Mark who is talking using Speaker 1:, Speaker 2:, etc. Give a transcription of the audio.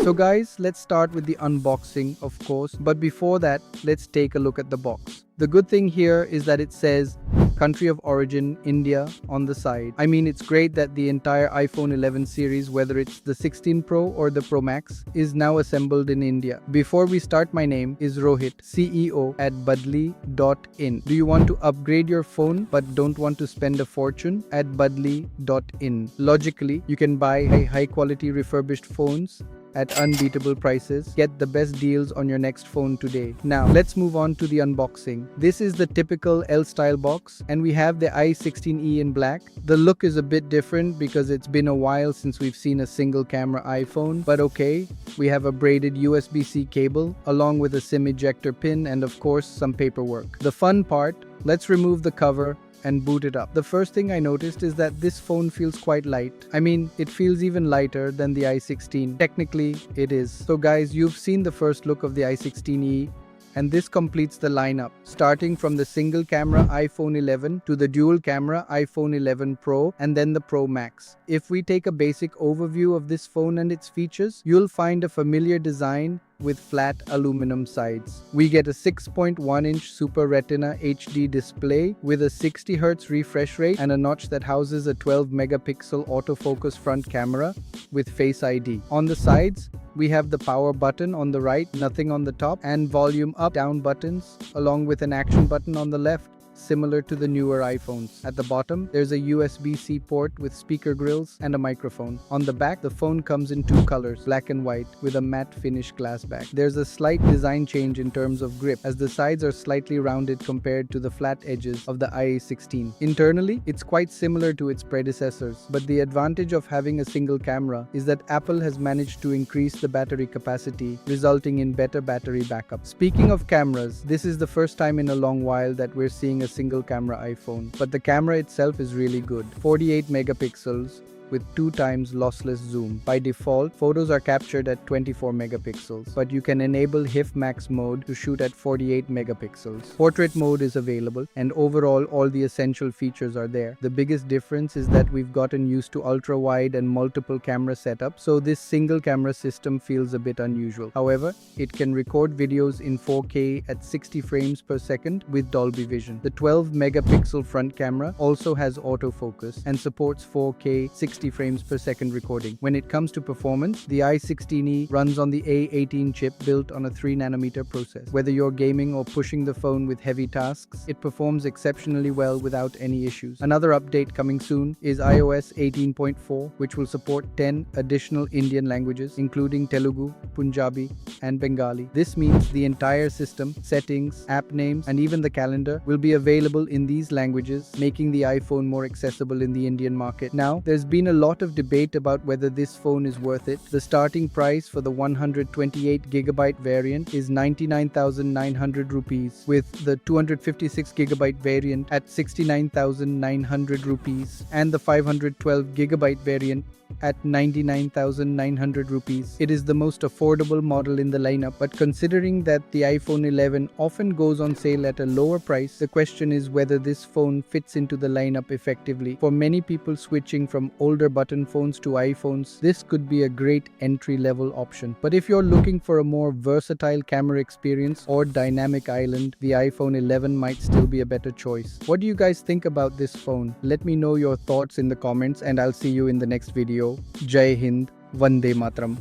Speaker 1: So guys, let's start with the unboxing, of course, but before that, let's take a look at the box. The good thing here is that it says country of origin India on the side. I mean, it's great that the entire iPhone 11 series, whether it's the 16 Pro or the Pro Max, is now assembled in India. Before we start, my name is Rohit, CEO at Budly.in. Do you want to upgrade your phone but don't want to spend a fortune? At Budly.in. Logically, you can buy high quality refurbished phones at unbeatable prices. Get the best deals on your next phone today. Now, let's move on to the unboxing. This is the typical L-style box, and we have the i16e in black. The look is a bit different because it's been a while since we've seen a single camera iPhone, but okay. We have a braided USB-C cable, along with a SIM ejector pin and of course some paperwork. The fun part, let's remove the cover and boot it up. The first thing I noticed is that this phone feels quite light. I mean, it feels even lighter than the i16. Technically, it is. So guys, you've seen the first look of the i16e, and this completes the lineup, starting from the single camera iPhone 11 to the dual camera iPhone 11 Pro and then the Pro Max. If we take a basic overview of this phone and its features, you'll find a familiar design with flat aluminum sides. We get a 6.1-inch Super Retina HD display with a 60Hz refresh rate and a notch that houses a 12-megapixel autofocus front camera with Face ID. On the sides, we have the power button on the right, nothing on the top, and volume up-down buttons, along with an action button on the left, similar to the newer iPhones. At the bottom, there's a USB-C port with speaker grills and a microphone. On the back, the phone comes in two colors, black and white, with a matte finish glass back. There's a slight design change in terms of grip, as the sides are slightly rounded compared to the flat edges of the i16. Internally, it's quite similar to its predecessors, but the advantage of having a single camera is that Apple has managed to increase the battery capacity, resulting in better battery backup. Speaking of cameras, this is the first time in a long while that we're seeing a single camera iPhone, but the camera itself is really good. 48 megapixels with 2 times lossless zoom. By default, photos are captured at 24 megapixels, but you can enable HIF Max mode to shoot at 48 megapixels. Portrait mode is available, and overall all the essential features are there. The biggest difference is that we've gotten used to ultra-wide and multiple camera setup, so this single camera system feels a bit unusual. However, it can record videos in 4K at 60 frames per second with Dolby Vision. The 12 megapixel front camera also has autofocus and supports 4K 60 frames per second recording. When it comes to performance, the i16e runs on the A18 chip built on a 3nm process. Whether you're gaming or pushing the phone with heavy tasks, it performs exceptionally well without any issues. Another update coming soon is iOS 18.4, which will support 10 additional Indian languages, including Telugu, Punjabi, and Bengali. This means the entire system, settings, app names, and even the calendar will be available in these languages, making the iPhone more accessible in the Indian market. Now, there's been a lot of debate about whether this phone is worth it. The starting price for the 128GB variant is 99,900 rupees, with the 256GB variant at 69,900 rupees and the 512GB variant at 99,900 rupees. It is the most affordable model in the lineup, but considering that the iPhone 11 often goes on sale at a lower price, the question is whether this phone fits into the lineup effectively. For many people switching from older button phones to iPhones, this could be a great entry-level option. But if you're looking for a more versatile camera experience or dynamic island, the iPhone 11 might still be a better choice. What do you guys think about this phone? Let me know your thoughts in the comments, and I'll see you in the next video. Jai Hind, Vande Matram.